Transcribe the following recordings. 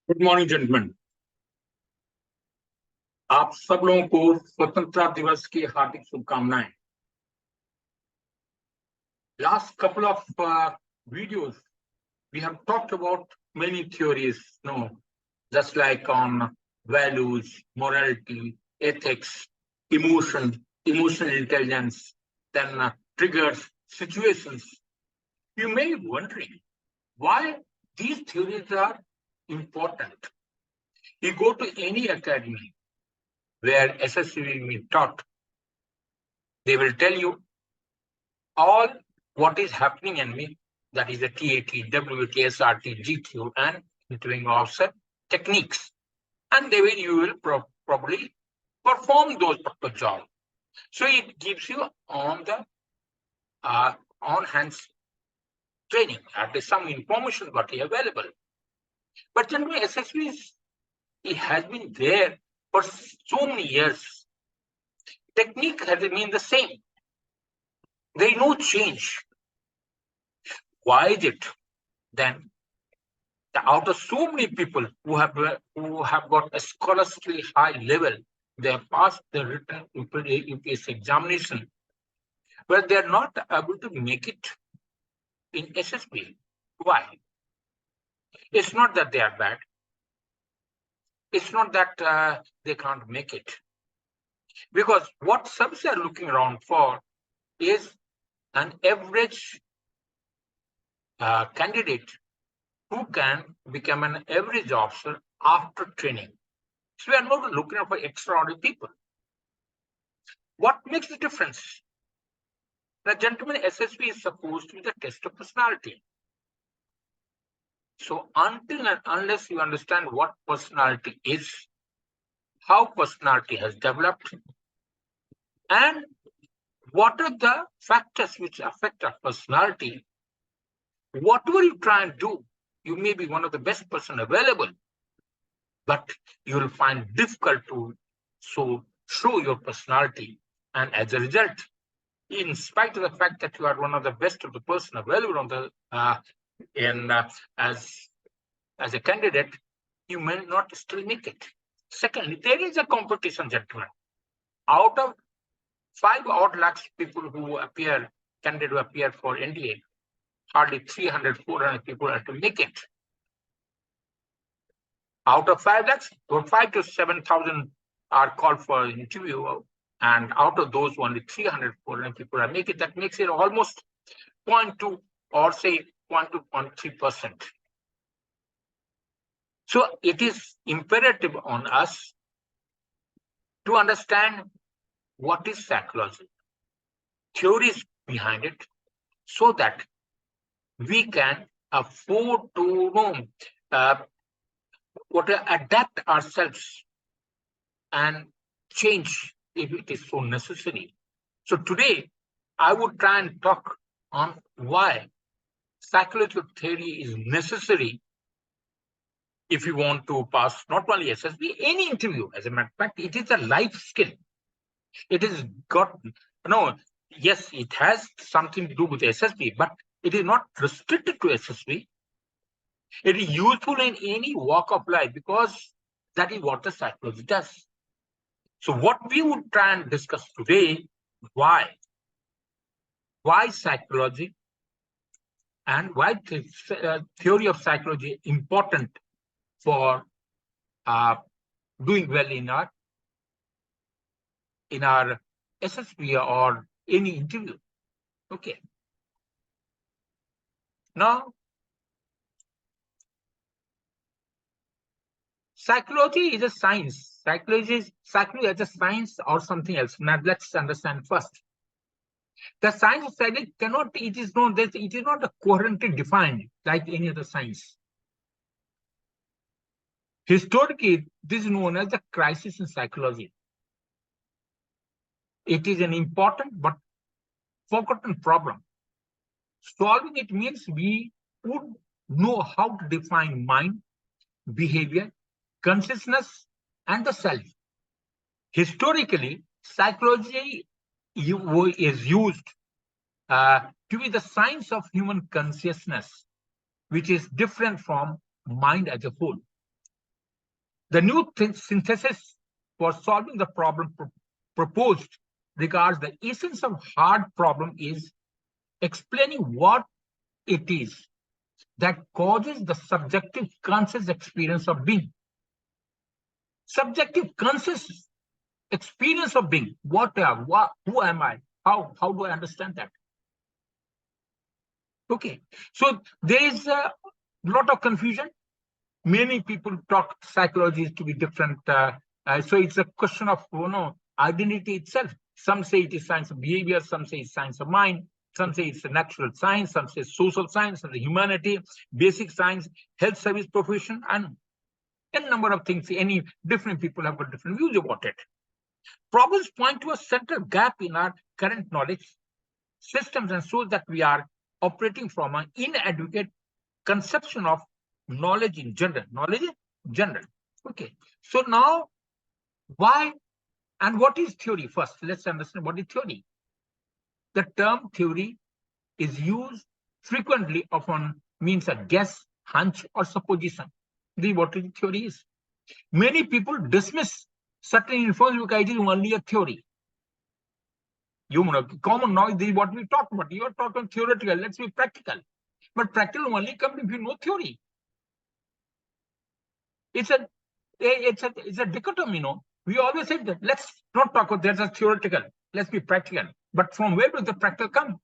Good morning gentleman. आप सब लोगों को स्वतंत्रता दिवस की हार्दिक शुभकामनाएं। Last couple of videos we have talked about many theories, just like on values, morality, ethics, emotional intelligence, then triggers, situations. You may be wondering why these theories are important. You go to any academy where SSB will be taught, they will tell you all what is happening in me, that is the TAT, WT, SRT, GQ, and interviewing officer techniques. And they will, you will probably perform those particular jobs. So it gives you on the on hands training. At least some information what is available. But generally SSB it has been there for so many years. Technique has been the same. There is no change. Why is it then? Out of so many people who have got a scholarly high level, they have passed the written UPSC examination, but they are not able to make it in SSB. Why? It's not that they are bad. It's not that they can't make it. Because what subs are looking around for is an average candidate who can become an average officer after training. So we are not looking for extraordinary people. What makes the difference? Now, gentlemen, SSB is supposed to be the test of personality. So until and unless you understand what personality is, how personality has developed, and what are the factors which affect our personality, whatever you try and do, you may be one of the best person available, but you will find difficult to show your personality. And as a result, in spite of the fact that you are one of the best of the person available on the as a candidate, you may not still make it. Secondly, there is a competition, gentlemen. Out of 5 odd lakhs people who appear, candidate who appear for NDA, hardly 300, 400 people have to make it. Out of 5 lakhs, 5 to 7,000 are called for interview, and out of those, only 300, 400 people are make it. That makes it almost 0.2 or say 0.2, 0.3%. So it is imperative on us to understand what is psychology, theories behind it, so that we can afford to adapt ourselves and change if it is so necessary. So today, I would try and talk on why psychological theory is necessary if you want to pass not only SSB, any interview. As a matter of fact, it is a life skill. It is got, yes, it has something to do with SSB, but it is not restricted to SSB. It is useful in any walk of life because that is what the psychology does. So what we would try and discuss today, why psychology and why theory of psychology important for doing well in our SSB or any interview. Okay. Now, psychology is a science. Psychology is a science or something else. Now let's understand first. The science of psychology it is not coherently defined like any other science. Historically, this is known as the crisis in psychology. It is an important but forgotten problem. Solving it means we would know how to define mind, behavior, consciousness, and the self. Historically, psychology is used to be the science of human consciousness, which is different from mind as a whole. The new synthesis for solving the problem proposed regards the essence of hard problem is explaining what it is that causes the subjective conscious experience of being. Subjective conscious experience of being. Who am I? How do I understand that? Okay, so there is a lot of confusion. Many people talk psychology to be different. So it's a question of identity itself. Some say it is science of behavior, some say it's science of mind, some say it's a natural science, some say social science, some say humanity, basic science, health service profession, and a number of things. Any different people have got different views about it. Problems point to a central gap in our current knowledge systems and shows that we are operating from an inadequate conception of knowledge in general. Knowledge in general. Okay. So now, why and what is theory? First, let's understand what is theory. The term theory is used frequently, often means a guess, hunch, or supposition. This is what theory is. Many people dismiss certain information because it is only a theory. Common knowledge, this is what we talk about. You are talking theoretical, let's be practical. But practical only comes if you know theory. It's a dichotomy, We always say that let's not talk about there's a theoretical, let's be practical. But from where does the practical come?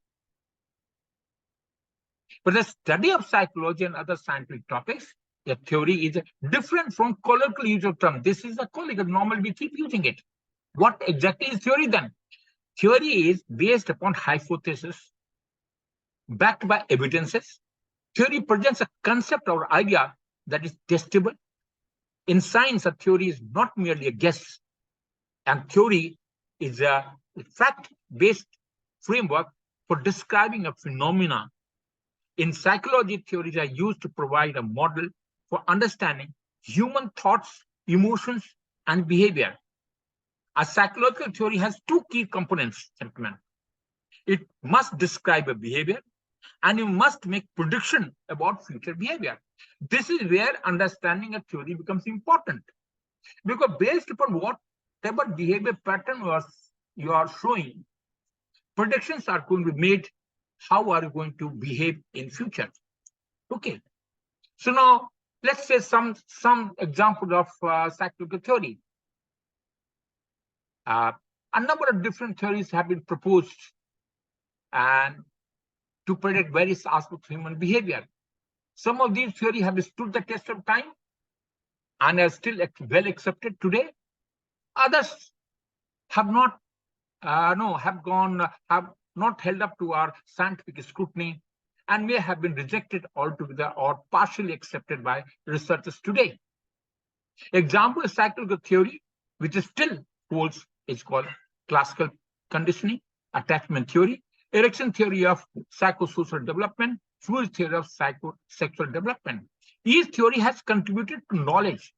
But the study of psychology and other scientific topics, the theory is different from colloquial use of term. This is a colloquial. Normally we keep using it. What exactly is theory then? Theory is based upon hypothesis, backed by evidences. Theory presents a concept or idea that is testable. In science, a theory is not merely a guess, and theory is a fact-based framework for describing a phenomena. In psychology, theories are used to provide a model for understanding human thoughts, emotions, and behavior. A psychological theory has two key components, gentlemen. It must describe a behavior, and you must make prediction about future behavior. This is where understanding a theory becomes important, because based upon whatever behavior pattern you are showing, predictions are going to be made. How are you going to behave in future? Okay. So now let's say some example of psychological theory. A number of different theories have been proposed and to predict various aspects of human behavior. Some of these theories have stood the test of time and are still well accepted today. Others have not not held up to our scientific scrutiny and may have been rejected altogether or partially accepted by researchers today. Example of psychological theory, which is still holds, is called classical conditioning, attachment theory, erection theory of psychosocial development, fluid theory of psychosexual development. Each theory has contributed to knowledge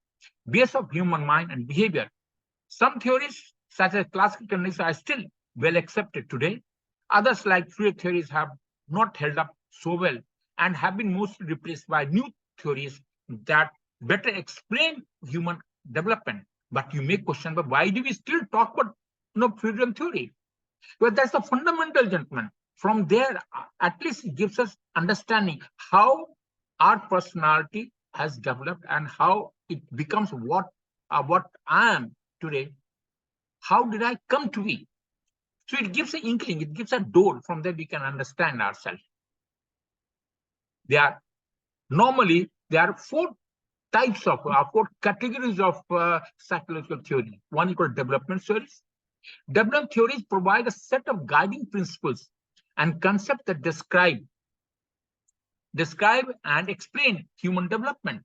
base of human mind and behavior. Some theories, such as classical conditioning, are still well accepted today. Others, like fluid theories, have not held up so well and have been mostly replaced by new theories that better explain human development. But you may question, but why do we still talk about fluid theory? Well, that's the fundamental, gentlemen. From there, at least it gives us understanding how our personality has developed and how it becomes what I am today. How did I come to be? So it gives an inkling, it gives a door. From there we can understand ourselves. Normally there are four categories of psychological theory. One is called development theories. Development theories provide a set of guiding principles and concepts that describe and explain human development,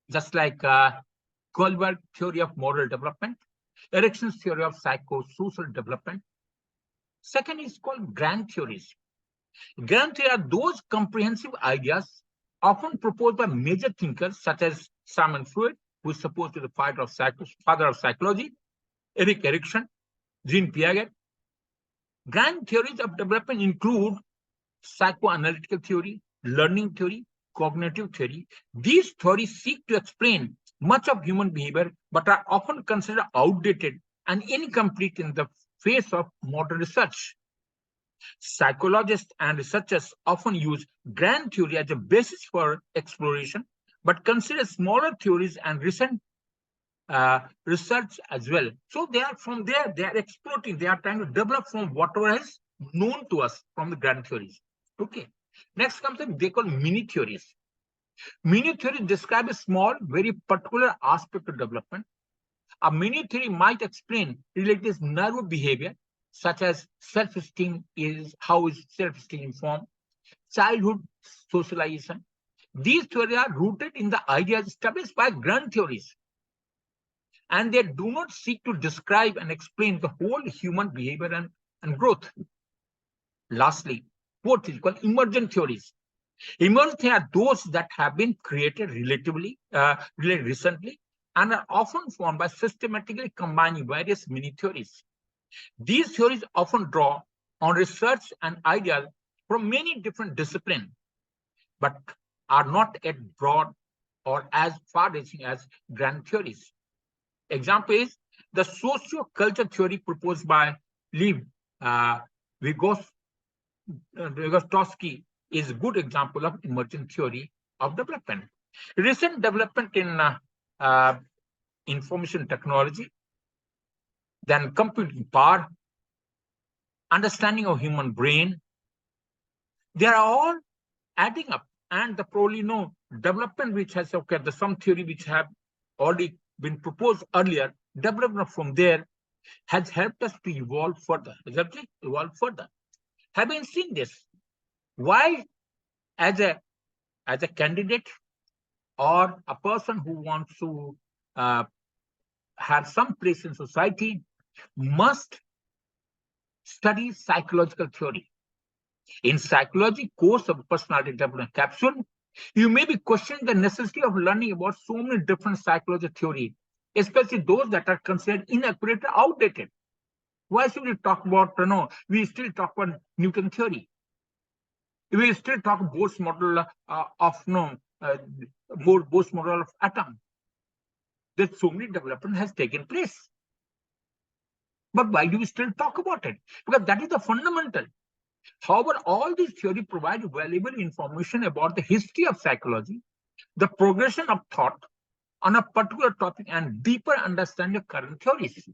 just like Kohlberg theory of moral development, Erickson's theory of psychosocial development. Second is called grand theories. Grand theories are those comprehensive ideas often proposed by major thinkers such as Simon Freud, who is supposed to be the father of psychology, Erik Erikson, Jean Piaget. Grand theories of development include psychoanalytical theory, learning theory, cognitive theory. These theories seek to explain much of human behavior, but are often considered outdated and incomplete in the face of modern research. Psychologists and researchers often use grand theory as a basis for exploration, but consider smaller theories and recent research as well. So they are from there, they are exploiting, they are trying to develop from whatever is known to us from the grand theories. Okay. Next comes in, they call mini theories. Mini theories describe a small, very particular aspect of development. A mini theory might explain related nerve behavior, such as self-esteem is how is self-esteem formed, childhood socialization. These theories are rooted in the ideas established by grand theories, and they do not seek to describe and explain the whole human behavior and growth. Lastly, fourth is called emergent theories. Emergent theories are those that have been created relatively recently and are often formed by systematically combining various mini theories. These theories often draw on research and ideas from many different disciplines, but are not as broad or as far-reaching as grand theories. Example is the socio-culture theory proposed by Lev Vygotsky is a good example of emergent theory of development. Recent development in information technology, then computing power, understanding of human brain, they are all adding up. And the probably development which has occurred, some theory which have already been proposed earlier, development from there has helped us to evolve further. Exactly, evolve further. Having seen this, why as a candidate or a person who wants to have some place in society must study psychological theory? In psychology course of personality development capsule, you may be questioning the necessity of learning about so many different psychological theories, especially those that are considered inaccurate or outdated. Why should we talk about, we still talk about Newton theory. We still talk Bohr's model Bohr's model of atom. That so many development has taken place. But why do we still talk about it? Because that is the fundamental. However, all these theories provide valuable information about the history of psychology, the progression of thought on a particular topic, and deeper understanding of current theories.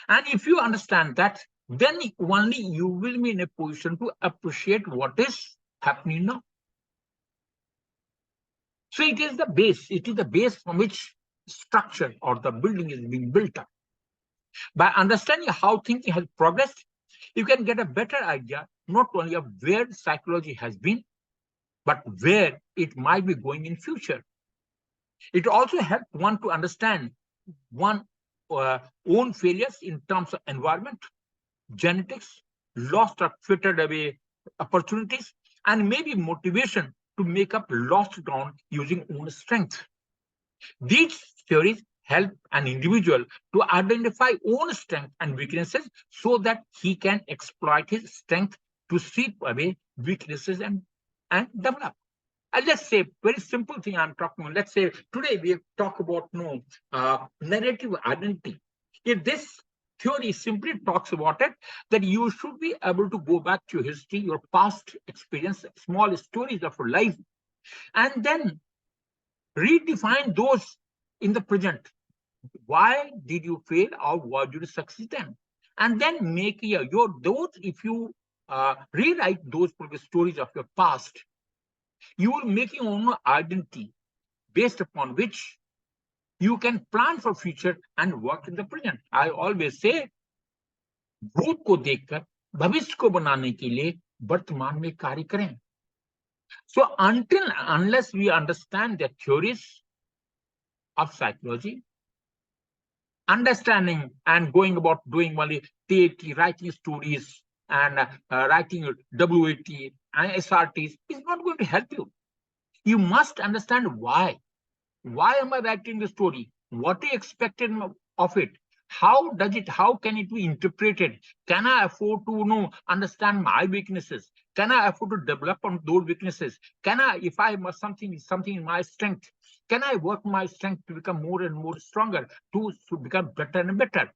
And if you understand that, then only you will be in a position to appreciate what is happening now. So it is the base. It is the base from which structure or the building is being built up. By understanding how thinking has progressed, you can get a better idea not only of where psychology has been, but where it might be going in future. It also helps one to understand one's own failures in terms of environment, genetics, lost or frittered away opportunities, and maybe motivation to make up lost ground using own strength. These theories help an individual to identify own strengths and weaknesses so that he can exploit his strength to sweep away weaknesses and develop. And let's say, very simple thing I'm talking about. Let's say today we talk about narrative identity. If this theory simply talks about it, that you should be able to go back to your history, your past experience, small stories of your life, and then redefine those in the present. Why did you fail or why did you succeed then? And then make if you rewrite those stories of your past, you will make your own identity based upon which you can plan for future and work in the present. I always say, भूत को देखकर भविष्य को बनाने के लिए वर्तमान में कार्य करें. So unless we understand the theories of psychology, understanding and going about doing only TAT, writing stories and writing WAT and SRTs is not going to help you. You must understand why. Why am I writing the story? What is expected of it? How can it be interpreted? Can I afford to understand my weaknesses? Can I afford to develop on those weaknesses? Can I, if I must something in my strength, can I work my strength to become more and more stronger, to become better and better?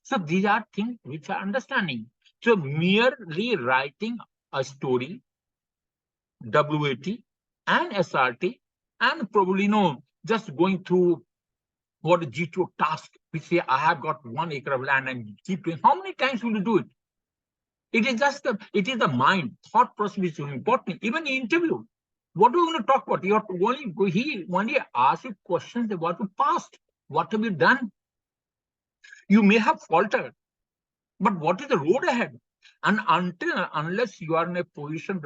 So these are things which are understanding. So merely writing a story, WAT and SRT, and probably just going through what is G2 task, which say I have got 1 acre of land and keep doing. How many times will you do it? It is just the mind, thought process which is important. Even in interview, what are you going to talk about? You have to he only ask you questions about the past. What have you done? You may have faltered, but what is the road ahead? And unless you are in a position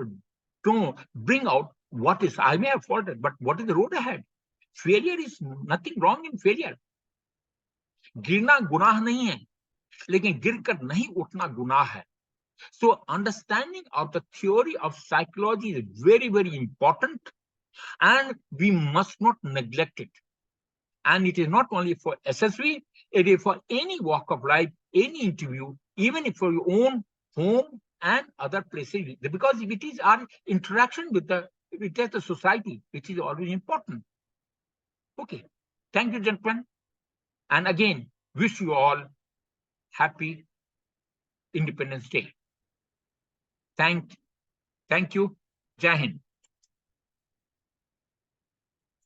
to bring out what is, I may have faltered, but what is the road ahead? Failure is nothing wrong in failure. गिरना गुनाह नहीं है, लेकिन गिरकर नहीं उठना गुनाह है. So understanding of the theory of psychology is very, very important, and we must not neglect it. And it is not only for SSB, it is for any walk of life, any interview, even if for your own home and other places, because it is our interaction with the society, which is always important. Okay, thank you, gentlemen. And again, wish you all happy Independence Day. Thank you. Jai Hind.